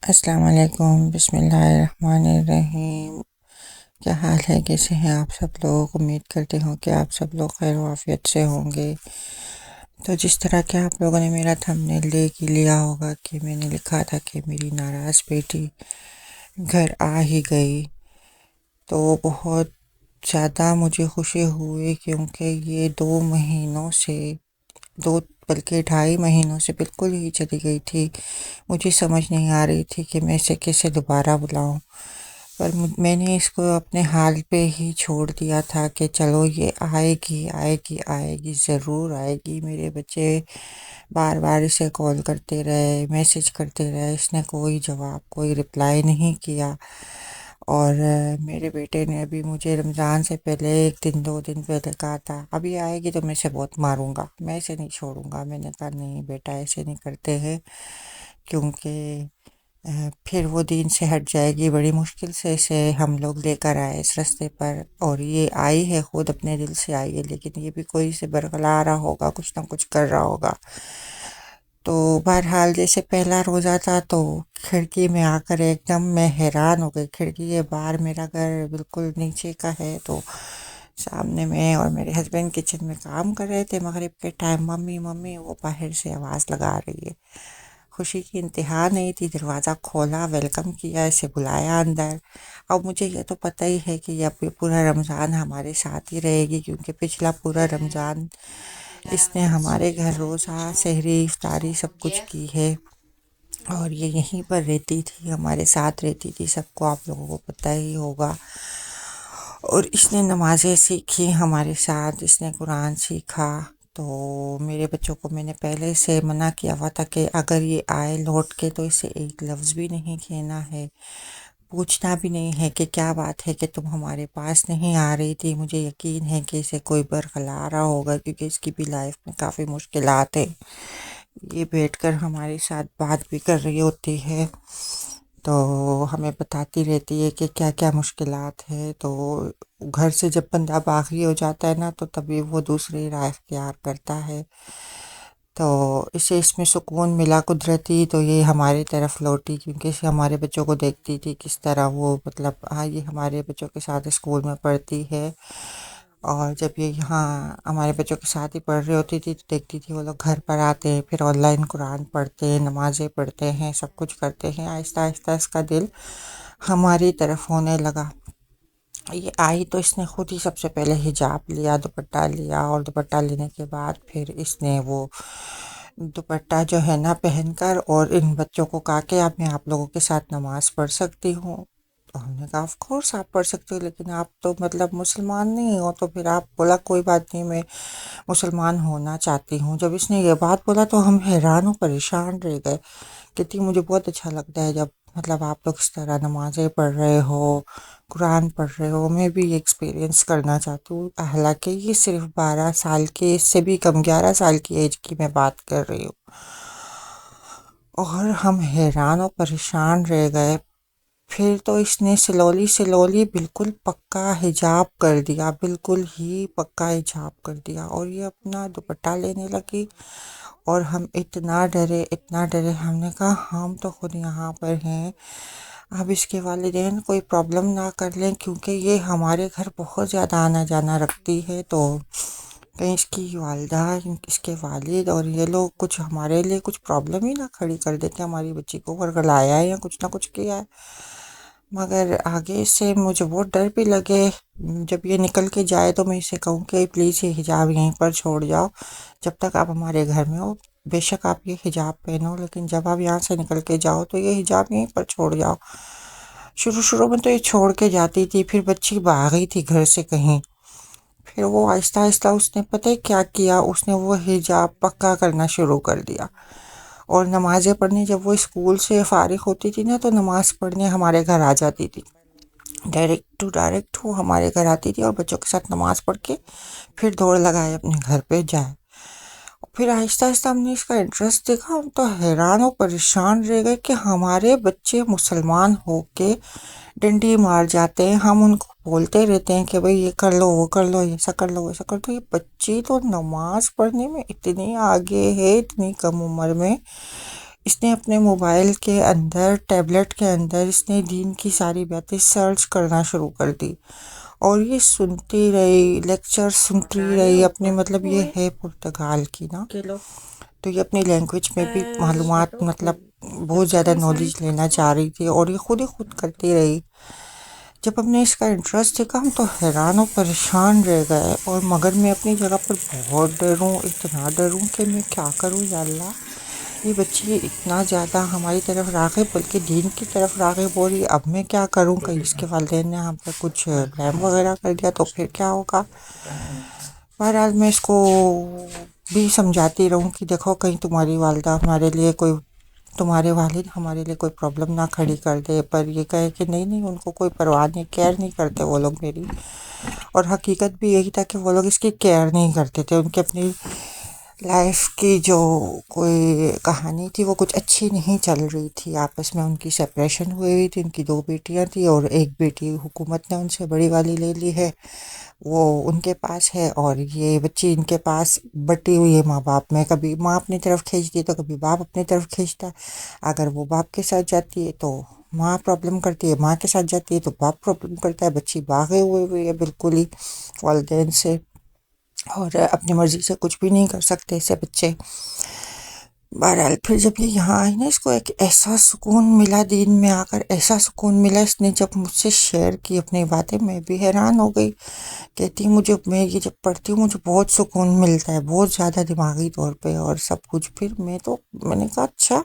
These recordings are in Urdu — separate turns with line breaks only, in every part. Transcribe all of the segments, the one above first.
السلام علیکم، بسم اللہ الرحمن الرحیم۔ کیا حال ہے؟ کیسے ہیں آپ سب لوگ؟ امید کرتی ہوں کہ آپ سب لوگ خیر و عافیت سے ہوں گے۔ تو جس طرح کہ آپ لوگوں نے میرا تھمبنیل دیکھ ہی لیا ہوگا کہ میں نے لکھا تھا کہ میری ناراض بیٹی گھر آ ہی گئی، تو بہت زیادہ مجھے خوشی ہوئی کیونکہ یہ 2 مہینوں سے 2 بلکہ 2.5 مہینوں سے بالکل ہی چلی گئی تھی۔ مجھے سمجھ نہیں آ رہی تھی کہ میں اسے کیسے دوبارہ بلاؤں، پر میں نے اس کو اپنے حال پہ ہی چھوڑ دیا تھا کہ چلو یہ آئے گی آئے گی آئے گی، ضرور آئے گی۔ میرے بچے بار بار اسے کال کرتے رہے، میسج کرتے رہے، اس نے کوئی جواب کوئی رپلائی نہیں کیا۔ اور میرے بیٹے نے ابھی مجھے رمضان سے پہلے 1 دن 2 دن پہلے کہا تھا ابھی آئے گی تو میں اسے بہت ماروں گا، میں اسے نہیں چھوڑوں گا۔ میں نے کہا نہیں بیٹا، ایسے نہیں کرتے ہیں، کیونکہ پھر وہ دین سے ہٹ جائے گی۔ بڑی مشکل سے اسے ہم لوگ لے کر آئے اس رستے پر، اور یہ آئی ہے خود اپنے دل سے آئی ہے، لیکن یہ بھی کوئی سے برگلا رہا ہوگا، کچھ نہ کچھ کر رہا ہوگا۔ تو بہرحال جیسے پہلا روزہ تھا تو کھڑکی میں آ کر ایک دم میں حیران ہو گئی۔ کھڑکی کے باہر میرا گھر بالکل نیچے کا ہے، تو سامنے میں اور میرے ہسبینڈ کچن میں کام کر رہے تھے مغرب کے ٹائم۔ ممی ممی وہ باہر سے آواز لگا رہی ہے۔ خوشی کی انتہا نہیں تھی، دروازہ کھولا، ویلکم کیا، اسے بلایا اندر۔ اب مجھے یہ تو پتہ ہی ہے کہ اب یہ پورا رمضان ہمارے ساتھ ہی رہے گی، کیونکہ پچھلا پورا رمضان اس نے ہمارے گھر روزہ سحری افطاری سب کچھ کی ہے، اور یہ یہیں پر رہتی تھی، ہمارے ساتھ رہتی تھی، سب کو آپ لوگوں کو پتہ ہی ہوگا۔ اور اس نے نمازیں سیکھی ہمارے ساتھ، اس نے قرآن سیکھا۔ تو میرے بچوں کو میں نے پہلے سے منع کیا ہوا تھا کہ اگر یہ آئے لوٹ کے تو اسے ایک لفظ بھی نہیں کہنا ہے، پوچھنا بھی نہیں ہے کہ کیا بات ہے کہ تم ہمارے پاس نہیں آ رہی تھی۔ مجھے یقین ہے کہ اسے کوئی برخلا رہا ہوگا، کیونکہ اس کی بھی لائف میں کافی مشکلات ہیں۔ یہ بیٹھ کر ہمارے ساتھ بات بھی کر رہی ہوتی ہے، تو ہمیں بتاتی رہتی ہے کہ کیا کیا مشکلات ہے۔ تو گھر سے جب بندہ باغی ہو جاتا ہے نا، تو تبھی وہ دوسری راہ اختیار کرتا ہے۔ تو اسے اس میں سکون ملا قدرتی، تو یہ ہماری طرف لوٹی، کیونکہ اسے ہمارے بچوں کو دیکھتی تھی کس طرح وہ یہ ہمارے بچوں کے ساتھ اسکول میں پڑھتی ہے، اور جب یہ یہاں ہمارے بچوں کے ساتھ ہی پڑھ رہی ہوتی تھی تو دیکھتی تھی وہ لوگ گھر پر آتے ہیں، پھر آن لائن قرآن پڑھتے ہیں، نمازیں پڑھتے ہیں، سب کچھ کرتے ہیں۔ آہستہ آہستہ اس کا دل ہماری طرف ہونے لگا۔ یہ آئی تو اس نے خود ہی سب سے پہلے حجاب لیا، دوپٹہ لیا، اور دوپٹہ لینے کے بعد پھر اس نے وہ دوپٹہ جو ہے نا پہن کر، اور ان بچوں کو کہا کہ اب میں آپ لوگوں کے ساتھ نماز پڑھ سکتی ہوں۔ تو ہم نے کہا آف کورس آپ پڑھ سکتے ہو، لیکن آپ تو مسلمان نہیں ہو۔ تو پھر آپ بولا کوئی بات نہیں، میں مسلمان ہونا چاہتی ہوں۔ جب اس نے یہ بات بولا تو ہم حیران و پریشان رہ گئے، کہتی مجھے بہت اچھا لگتا ہے جب آپ لوگ اس طرح نمازیں پڑھ رہے ہو، قرآن پڑھ رہے ہو، میں بھی یہ ایکسپیرینس کرنا چاہتی ہوں۔ حالانکہ یہ صرف 12 سال کے، اس سے بھی کم 11 سال کی ایج کی میں بات کر رہی ہوں، اور ہم حیران و پریشان رہ گئے۔ پھر تو اس نے سلولی بالکل پکا حجاب کر دیا، بالکل ہی پکا حجاب کر دیا، اور یہ اپنا دوپٹہ لینے لگی، اور ہم اتنا ڈرے، ہم نے کہا ہم تو خود یہاں پر ہیں، اب اس کے والدین کوئی پرابلم نہ کر لیں، کیونکہ یہ ہمارے گھر بہت زیادہ آنا جانا رکھتی ہے، تو کہیں اس کی والدہ، اس کے والد اور یہ لوگ کچھ ہمارے لیے کچھ پرابلم ہی نہ کھڑی کر دیتے، ہماری بچی کو ورگلایا ہے یا کچھ نہ کچھ کیا ہے۔ مگر آگے سے مجھے بہت ڈر بھی لگے، جب یہ نکل کے جائے تو میں اسے کہوں کہ پلیز یہ حجاب یہیں پر چھوڑ جاؤ جب تک آپ ہمارے گھر میں ہو، بے شک آپ یہ حجاب پہنو، لیکن جب آپ یہاں سے نکل کے جاؤ تو یہ حجاب یہیں پر چھوڑ جاؤ۔ شروع میں تو یہ چھوڑ کے جاتی تھی، پھر بچی بھاگی تھی گھر سے کہیں، پھر وہ آہستہ آہستہ اس نے پتہ کیا کیا، اس نے وہ حجاب پکا کرنا شروع کر دیا، اور نمازیں پڑھنے جب وہ اسکول سے فارغ ہوتی تھی نا تو نماز پڑھنے ہمارے گھر آ جاتی تھی، ڈائریکٹ وہ ہمارے گھر آتی تھی، اور بچوں کے ساتھ نماز پڑھ کے پھر دوڑ لگائے اپنے گھر پہ جائے۔ پھر آہستہ آہستہ ہم نے اس کا انٹرسٹ دیکھا، ہم تو حیران و پریشان رہ گئے کہ ہمارے بچے مسلمان ہو کے ڈنڈی مار جاتے ہیں، ہم ان کو بولتے رہتے ہیں کہ بھئی یہ کر لو، وہ کر لو، ایسا کر لو، ویسا کر لو۔ یہ بچی تو نماز پڑھنے میں اتنی آگے ہے، اتنی کم عمر میں اس نے اپنے موبائل کے اندر ٹیبلٹ کے اندر اس نے دین کی ساری باتیں سرچ کرنا شروع کر دی، اور یہ سنتی رہی، لیکچر سنتی رہی اپنے، مطلب یہ ہے پرتگال کی نا، تو یہ اپنی لینگویج میں بھی معلومات، مطلب بہت زیادہ نالج لینا چاہ رہی تھی، اور یہ خود ہی خود کرتی رہی۔ جب ہم نے اس کا انٹرسٹ دیکھا ہم تو حیران و پریشان رہ گئے، اور مگر میں اپنی جگہ پر بہت ڈروں، اتنا ڈروں کہ میں کیا کروں یا اللہ، یہ بچی اتنا زیادہ ہماری طرف راغب، بلکہ دین کی طرف راغب ہو رہی، اب میں کیا کروں، کہیں اس کے والدین نے ہم پر کچھ بلیم وغیرہ کر دیا تو پھر کیا ہوگا۔ بہرحال میں اس کو بھی سمجھاتی رہوں کہ دیکھو کہیں تمہاری والدہ ہمارے لیے کوئی، تمہارے والد ہمارے لیے کوئی پرابلم نہ کھڑی کر دے، پر یہ کہے کہ نہیں نہیں، ان کو کوئی پرواہ نہیں، کیئر نہیں کرتے وہ لوگ میری، اور حقیقت بھی یہی تھا کہ وہ لوگ اس کی کیئر نہیں کرتے تھے، ان کی اپنی لائف کی جو کوئی کہانی تھی وہ کچھ اچھی نہیں چل رہی تھی، آپس میں ان کی سپریشن ہوئی تھی، ان کی 2 بیٹیاں تھیں، اور ایک بیٹی حکومت نے ان سے بڑی والی لے لی ہے، وہ ان کے پاس ہے، اور یہ بچی ان کے پاس بٹی ہوئی ہے ماں باپ میں، کبھی ماں اپنی طرف کھینچتی ہے تو کبھی باپ اپنی طرف کھینچتا ہے، اگر وہ باپ کے ساتھ جاتی ہے تو ماں پرابلم کرتی ہے، ماں کے ساتھ جاتی ہے تو باپ پرابلم کرتا ہے، بچی باغے ہوئی ہے بالکل ہی والدین سے، اور اپنی مرضی سے کچھ بھی نہیں کر سکتے اسے بچے۔ بہرحال پھر جب یہ یہاں آئی نا، اس کو ایک ایسا سکون ملا دین میں آ کر، ایسا سکون ملا، اس نے جب مجھ سے شیئر کی اپنی باتیں، میں بھی حیران ہو گئی، کہتی میں یہ جب پڑھتی ہوں مجھے بہت سکون ملتا ہے، بہت زیادہ دماغی طور پہ اور سب کچھ۔ پھر میں نے کہا اچھا،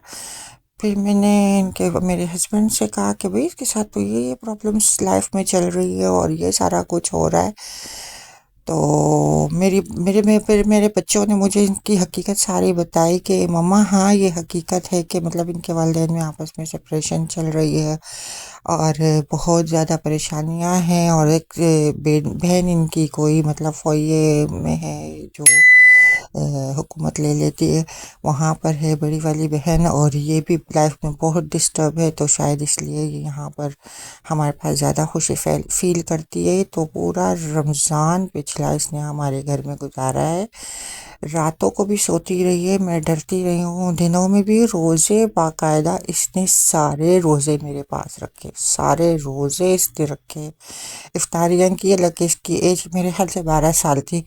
پھر میں نے میرے ہسبینڈ سے کہا کہ بھئی اس کے ساتھ تو یہ پرابلمس لائف میں چل رہی ہے اور یہ سارا کچھ ہو رہا ہے، تو میرے بچوں نے مجھے ان کی حقیقت ساری بتائی کہ مما ہاں یہ حقیقت ہے کہ مطلب ان کے والدین میں آپس میں سپریشن چل رہی ہے، اور بہت زیادہ پریشانیاں ہیں، اور ایک بہن ان کی کوئی مطلب فویے میں ہے جو حکومت لے لیتی ہے، وہاں پر ہے بڑی والی بہن، اور یہ بھی لائف میں بہت ڈسٹرب ہے، تو شاید اس لیے یہ یہاں پر ہمارے پاس زیادہ خوشی فیل کرتی ہے۔ تو پورا رمضان پچھلا اس نے ہمارے گھر میں گزارا ہے، راتوں کو بھی سوتی رہی ہے، میں ڈرتی رہی ہوں، دنوں میں بھی روزے باقاعدہ اس نے سارے روزے میرے پاس رکھے، سارے روزے اس نے رکھے، افطاریاں کی، لگے اس کی ایج میرے خیال سے 12 سال تھی،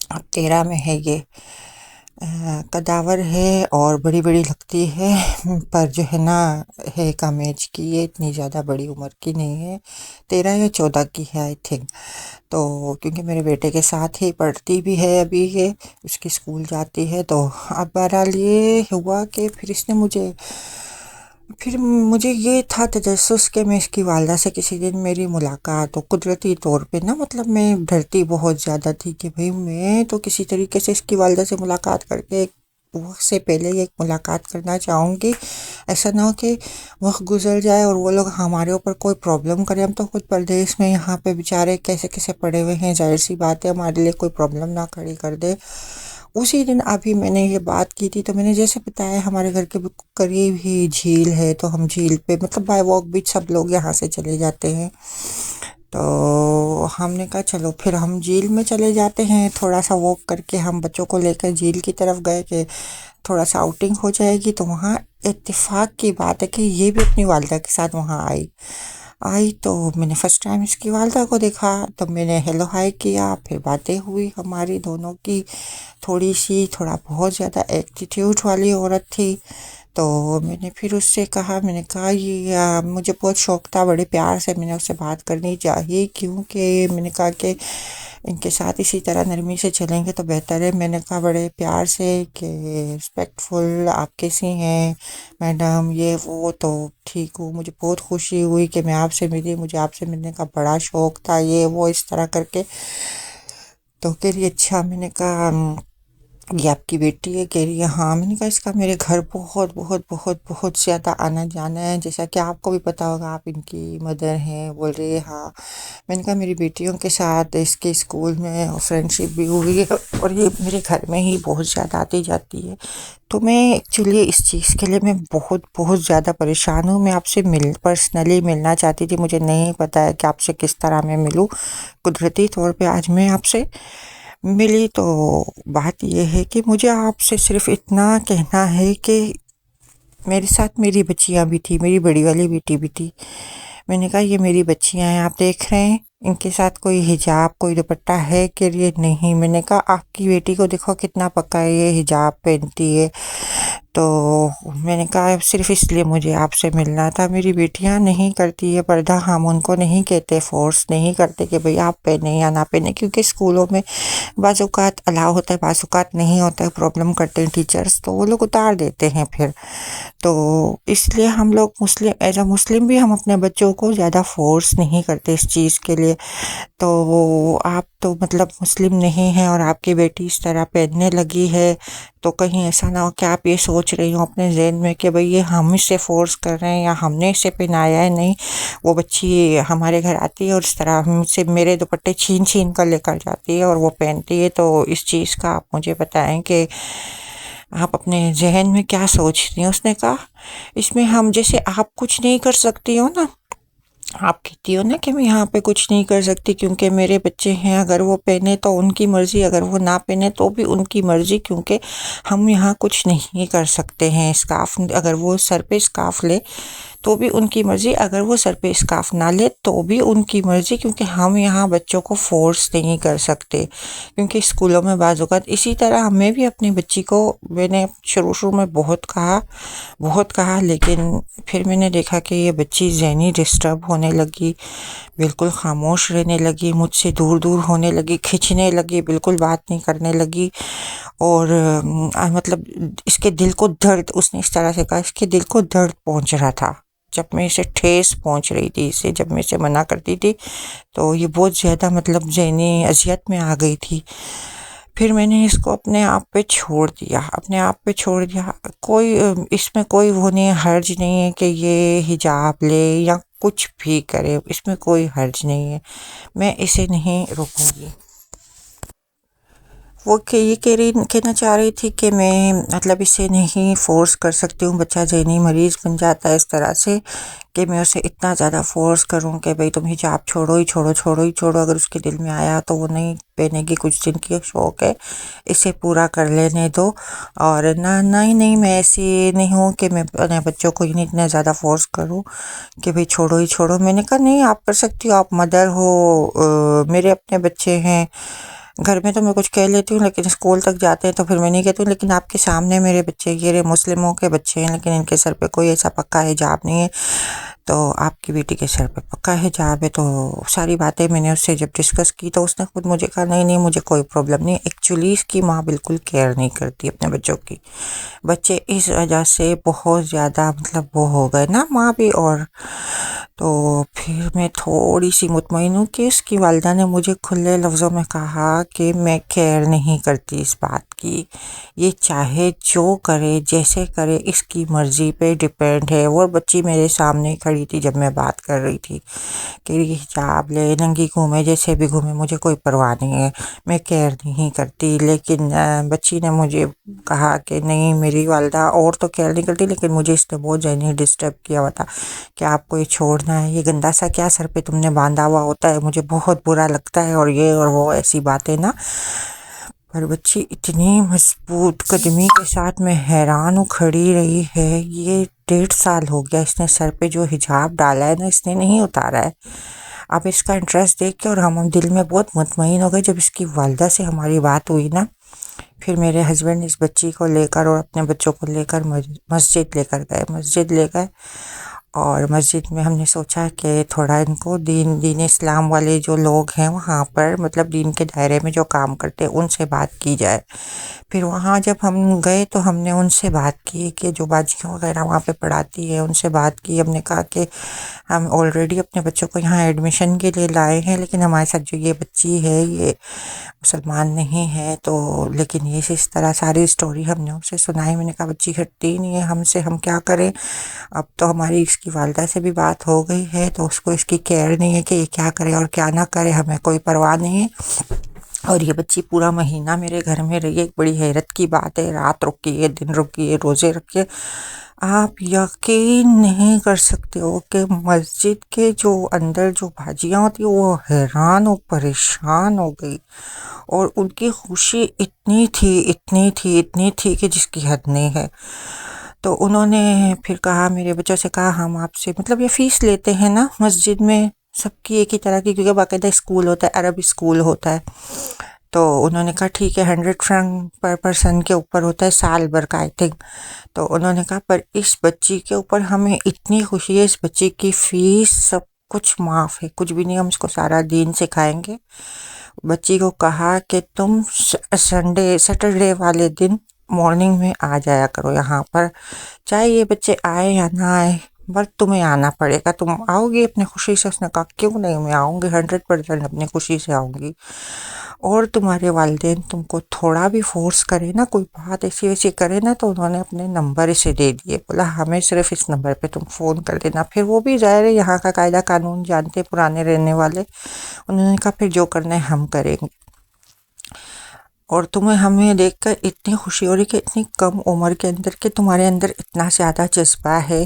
اب 13 میں ہے یہ، قداور ہے اور بڑی بڑی لگتی ہے، پر جو ہے نا ہے کم ایج کی، یہ اتنی زیادہ بڑی عمر کی نہیں ہے، 13 یا 14 کی ہے آئی تھنک، تو کیونکہ میرے بیٹے کے ساتھ ہی پڑھتی بھی ہے ابھی، یہ اس کی اسکول جاتی ہے، تو اب بہرحال یہ ہوا کہ پھر مجھے یہ تھا تجسس کہ میں اس کی والدہ سے کسی دن میری ملاقات ہو، قدرتی طور پہ نا، مطلب میں ڈرتی بہت زیادہ تھی کہ بھئی میں تو کسی طریقے سے اس کی والدہ سے ملاقات کر کے وقت سے پہلے ایک ملاقات کرنا چاہوں گی، ایسا نہ ہو کہ وقت گزر جائے اور وہ لوگ ہمارے اوپر کوئی پرابلم کرے، ہم تو خود پردیس میں یہاں پہ بیچارے کیسے کیسے پڑے ہوئے ہیں، ظاہر سی بات ہے ہمارے لیے کوئی پرابلم نہ کھڑی کر دے۔ اسی دن ابھی میں نے یہ بات کی تھی، تو میں نے جیسے بتایا ہمارے گھر کے قریب ہی جھیل ہے، تو ہم جھیل پہ مطلب بائی واک بھی سب لوگ یہاں سے چلے جاتے ہیں، تو ہم نے کہا چلو پھر ہم جھیل میں چلے جاتے ہیں، تھوڑا سا واک کر کے ہم بچوں کو لے کر جھیل کی طرف گئے کہ تھوڑا سا آؤٹنگ ہو جائے گی، تو وہاں اتفاق کی بات ہے کہ یہ بھی اپنی والدہ کے ساتھ وہاں آئی تو میں نے فرسٹ ٹائم اس کی والدہ کو دیکھا، تو میں نے ہیلو ہائی کیا، پھر باتیں ہوئی ہماری دونوں کی، تھوڑا بہت زیادہ ایٹیٹیوڈ والی عورت تھی، تو میں نے پھر اس سے کہا، میں نے کہا یہ مجھے بہت شوق تھا، بڑے پیار سے میں نے اس سے بات کرنی چاہیے، کیونکہ میں نے کہا کہ ان کے ساتھ اسی طرح نرمی سے چلیں گے تو بہتر ہے، میں نے کہا بڑے پیار سے کہ رسپیکٹفل آپ کیسی ہیں میڈم، یہ وہ، تو ٹھیک ہوں، مجھے بہت خوشی ہوئی کہ میں آپ سے ملی، مجھے آپ سے ملنے کا بڑا شوق تھا، یہ وہ اس طرح کر کے، تو کہہ رہی اچھا، میں نے کہا یہ آپ کی بیٹی ہے، کہہ رہی ہے ہاں، میں نے کہا اس کا میرے گھر بہت بہت بہت بہت زیادہ آنا جانا ہے، جیسا کہ آپ کو بھی پتا ہوگا، آپ ان کی مدر ہیں، بول رہی ہے ہاں، میں نے کہا میری بیٹیوں کے ساتھ اس کے اسکول میں فرینڈ شپ بھی ہوئی ہے، اور یہ میرے گھر میں ہی بہت زیادہ آتی جاتی ہے، تو میں ایکچولی اس چیز کے لیے میں بہت بہت زیادہ پریشان ہوں، میں آپ سے پرسنلی ملنا چاہتی تھی، مجھے نہیں پتا ہے کہ آپ سے کس طرح میں ملوں، قدرتی طور پہ آج میں آپ سے ملی، تو بات یہ ہے کہ مجھے آپ سے صرف اتنا کہنا ہے کہ میرے ساتھ میری بچیاں بھی تھی، میری بڑی والی بیٹی بھی تھی۔ میں نے کہا یہ میری بچیاں ہیں، آپ دیکھ رہے ہیں ان کے ساتھ کوئی حجاب کوئی دوپٹہ ہے کہ نہیں؟ میں نے کہا آپ کی بیٹی کو دیکھو کتنا پکا ہے، یہ حجاب پہنتی ہے۔ تو میں نے کہا صرف اس لیے مجھے آپ سے ملنا تھا۔ میری بیٹیاں نہیں کرتی ہے پردہ، ہم ان کو نہیں کہتے، فورس نہیں کرتے کہ بھئی آپ پہنیں یا نہ پہنیں، کیونکہ اسکولوں میں بعض اوقات الاؤ ہوتا ہے، بعض اوقات نہیں ہوتا ہے، پرابلم کرتے ہیں ٹیچرز، تو وہ لوگ اتار دیتے ہیں پھر۔ تو اس لیے ہم لوگ مسلم، ایز اے مسلم بھی ہم اپنے بچوں کو زیادہ فورس نہیں کرتے اس چیز کے لیے۔ تو آپ تو مطلب مسلم نہیں ہیں اور آپ کی بیٹی اس طرح پہننے لگی ہے، تو کہیں ایسا نہ ہو کہ آپ یہ سوچ رہی ہوں اپنے ذہن میں کہ بھئی یہ ہم اسے فورس کر رہے ہیں یا ہم نے اسے پہنایا ہے۔ نہیں، وہ بچی ہمارے گھر آتی ہے اور اس طرح ہم سے میرے دوپٹے چھین چھین کر لے کر جاتی ہے اور وہ پہنتی ہے۔ تو اس چیز کا آپ مجھے بتائیں کہ آپ اپنے ذہن میں کیا سوچتی ہیں؟ اس نے کہا اس میں ہم جیسے آپ کچھ نہیں کر سکتی ہو نا، آپ کہتی ہو نا کہ میں یہاں پہ کچھ نہیں کر سکتی کیونکہ میرے بچے ہیں، اگر وہ پہنے تو ان کی مرضی، اگر وہ نہ پہنے تو بھی ان کی مرضی، کیونکہ ہم یہاں کچھ نہیں کر سکتے ہیں۔ اسکارف اگر وہ سر پہ اسکارف لے تو بھی ان کی مرضی، اگر وہ سر پہ اسکارف نہ لے تو بھی ان کی مرضی، کیونکہ ہم یہاں بچوں کو فورس نہیں کر سکتے، کیونکہ اسکولوں میں بعض اوقات اسی طرح ہمیں بھی اپنی بچی کو، میں نے شروع میں بہت کہا، لیکن پھر میں نے دیکھا کہ یہ بچی ذہنی ڈسٹرب ہونے لگی، بالکل خاموش رہنے لگی، مجھ سے دور دور ہونے لگی، کھنچنے لگی، بالکل بات نہیں کرنے لگی۔ اور مطلب اس کے دل کو درد، اس نے اس طرح سے کہا اس کے دل کو درد پہنچ رہا تھا جب میں اسے ٹھیس پہنچ رہی تھی، اسے جب میں اسے منع کرتی تھی تو یہ بہت زیادہ مطلب ذہنی اذیت میں آ گئی تھی۔ پھر میں نے اس کو اپنے آپ پہ چھوڑ دیا، کوئی اس میں کوئی وہ نہیں ہے، حرج نہیں ہے کہ یہ حجاب لے یا کچھ بھی کرے، اس میں کوئی حرج نہیں ہے، میں اسے نہیں روکوں گی۔ وہ یہ کہنا چاہ رہی تھی کہ میں مطلب اسے نہیں فورس کر سکتی ہوں، بچہ ذہنی مریض بن جاتا ہے اس طرح سے کہ میں اسے اتنا زیادہ فورس کروں کہ بھئی تم حجاب چھوڑو ہی چھوڑو، اگر اس کے دل میں آیا تو وہ نہیں پہنے گی، کچھ دن کی شوق ہے، اسے پورا کر لینے دو۔ اور نہیں میں ایسی نہیں ہوں کہ میں اپنے بچوں کو نہیں اتنا زیادہ فورس کروں کہ بھئی چھوڑو ہی چھوڑو۔ میں نے کہا نہیں، آپ کر سکتی ہو، آپ مدر ہو، میرے اپنے بچے ہیں، گھر میں تو میں کچھ کہہ لیتی ہوں لیکن اسکول تک جاتے ہیں تو پھر میں نہیں کہتی ہوں، لیکن آپ کے سامنے میرے بچے، یہ مسلموں کے بچے ہیں لیکن ان کے سر پہ کوئی ایسا پکا حجاب نہیں ہے، تو آپ کی بیٹی کے سر پہ پکا حجاب ہے۔ تو ساری باتیں میں نے اس سے جب ڈسکس کی تو اس نے خود مجھے کہا نہیں مجھے کوئی پرابلم نہیں۔ ایکچولی اس کی ماں بالکل کیئر نہیں کرتی اپنے بچوں کی، بچے اس وجہ سے بہت زیادہ مطلب وہ ہو گئے نا ماں بھی، اور تو پھر میں تھوڑی سی مطمئن ہوں کہ اس کی والدہ نے مجھے کھلے لفظوں میں کہا کہ میں کیئر نہیں کرتی اس بات کی، یہ چاہے جو کرے جیسے کرے اس کی مرضی پہ ڈیپینڈ ہے۔ وہ بچی میرے سامنے کھڑی تھی جب میں بات کر رہی تھی کہ یہ حجاب لے، ننگی گھومے، جیسے بھی گھومے، مجھے کوئی پرواہ نہیں ہے، میں کیئر نہیں کرتی۔ لیکن بچی نے مجھے کہا کہ نہیں میری والدہ اور تو کیئر نہیں کرتی، لیکن مجھے اس نے بہت ذہنی ڈسٹرب کیا ہوا تھا کہ آپ کو یہ چھوڑنا ہے، یہ گندا سا کیا سر پہ تم نے باندھا ہوا ہوتا ہے، مجھے بہت برا لگتا ہے، اور یہ اور وہ ایسی باتیں نا۔ پر بچی اتنی مضبوط قدمی کے ساتھ، میں حیران ہوں، کھڑی رہی ہے۔ یہ 1.5 سال ہو گیا اس نے سر پہ جو حجاب ڈالا ہے نا، اس نے نہیں اتارا ہے۔ اب اس کا انٹرسٹ دیکھ کے اور ہم دل میں بہت مطمئن ہو گئے جب اس کی والدہ سے ہماری بات ہوئی نا۔ پھر میرے ہسبینڈ اس بچی کو لے کر اور اپنے بچوں کو لے کر مسجد لے گئے، اور مسجد میں ہم نے سوچا کہ تھوڑا ان کو دین اسلام والے جو لوگ ہیں وہاں پر، مطلب دین کے دائرے میں جو کام کرتے ہیں ان سے بات کی جائے۔ پھر وہاں جب ہم گئے تو ہم نے ان سے بات کی کہ جو باجیاں وغیرہ وہاں پہ پڑھاتی ہے ان سے بات کی۔ ہم نے کہا کہ ہم آلریڈی اپنے بچوں کو یہاں ایڈمیشن کے لیے لائے ہیں، لیکن ہمارے ساتھ جو یہ بچی ہے یہ مسلمان نہیں ہے، تو لیکن یہ اس طرح ساری اسٹوری ہم نے اسے سنائی۔ میں نے کہا بچی ہٹتی نہیں ہے ہم سے، ہم کیا کریں؟ اب تو ہماری اس کی والدہ سے بھی بات ہو گئی ہے، تو اس کو اس کی کیئر نہیں ہے کہ یہ کیا کرے اور کیا نہ کرے، ہمیں کوئی پرواہ نہیں ہے۔ اور یہ بچی پورا مہینہ میرے گھر میں رہی ہے، ایک بڑی حیرت کی بات ہے، رات رکی ہے، دن رکی ہے، روزے رکھے۔ آپ یقین نہیں کر سکتے ہو کہ مسجد کے جو اندر جو بھاجیاں ہوتی ہیں وہ حیران و پریشان ہو گئی، اور ان کی خوشی اتنی تھی کہ جس کی حد نہیں ہے۔ تو انہوں نے پھر کہا، میرے بچوں سے کہا ہم آپ سے مطلب یہ فیس لیتے ہیں نا مسجد میں سب کی ایک ہی طرح کی، کیونکہ باقاعدہ اسکول ہوتا ہے، عرب اسکول ہوتا ہے. تو انہوں نے کہا ٹھیک ہے 100 فرنک پر پرسن کے اوپر ہوتا ہے سال بھر کا آئی تھنک. تو انہوں نے کہا پر اس بچی کے اوپر ہمیں اتنی خوشی ہے، اس بچی کی فیس سب کچھ معاف ہے، کچھ بھی نہیں، ہم اس کو سارا دین سکھائیں گے. بچی کو کہا کہ تم سیٹرڈے والے دن مارننگ میں آ جایا کرو یہاں پر، چاہے یہ بچے آئے یا نہ آئے، بس تمہیں آنا پڑے گا. تم آؤ گی اپنی خوشی سے؟ اس نے کہا کیوں نہیں، میں آؤں گی 100% اپنی خوشی سے آؤں گی. اور تمہارے والدین تم کو تھوڑا بھی فورس کرے نا، کوئی بات ایسی ویسی کرے نا، تو انہوں نے اپنے نمبر اسے دے دیے، بولا ہمیں صرف اس نمبر پہ تم فون کر دینا. پھر وہ بھی ظاہر ہے یہاں کا قاعدہ قانون جانتے، پرانے رہنے والے، انہوں نے کہا پھر جو کرنا ہے ہم کریں گے. اور تمہیں ہمیں دیکھ کر اتنی خوشی ہو رہی کہ اتنی کم عمر کے اندر کہ تمہارے اندر اتنا زیادہ جذبہ ہے.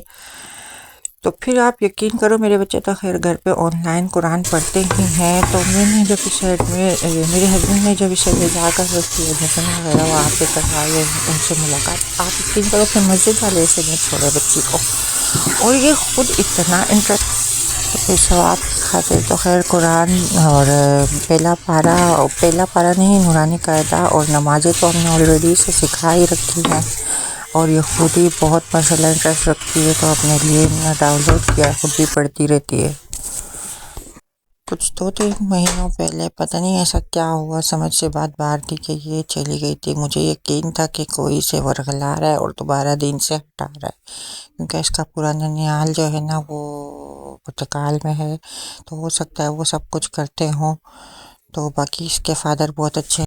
تو پھر آپ یقین کرو، میرے بچے تو خیر گھر پہ آن لائن قرآن پڑھتے ہی ہیں، تو میں نے جب اسے میرے ہسبینڈ نے جب اسے لے جا کر رکھی ایڈمیشن وغیرہ وہاں پہ کروائی، ان سے ملاقات، آپ یقین کرو پھر مسجد والے اسے نہیں چھوڑے بچی کو، اور یہ خود اتنا انٹرسٹ ثواب خاطر تو خیر قرآن اور پہلا پارا نہیں، نورانی قاعدہ اور نمازیں تو ہم نے آلریڈی سے سکھا ہی رکھی ہیں، اور یہ خود ہی بہت ماشاء اللہ انٹرسٹ رکھتی ہے، تو اپنے لیے میں ڈاؤن لوڈ کیا، خود بھی پڑھتی رہتی ہے. کچھ 2-3 مہینوں پہلے پتہ نہیں ایسا کیا ہوا، سمجھ سے بات باہر تھی کہ یہ چلی گئی تھی. مجھے یقین تھا کہ کوئی اسے ورغلا رہا ہے اور دوبارہ دین سے ہٹا رہا ہے، کیونکہ اس کا پورا ننیال جو ہے نا وہ پرتگال میں ہے، تو ہو سکتا ہے وہ سب کچھ کرتے ہوں. تو باقی اس کے فادر بہت اچھے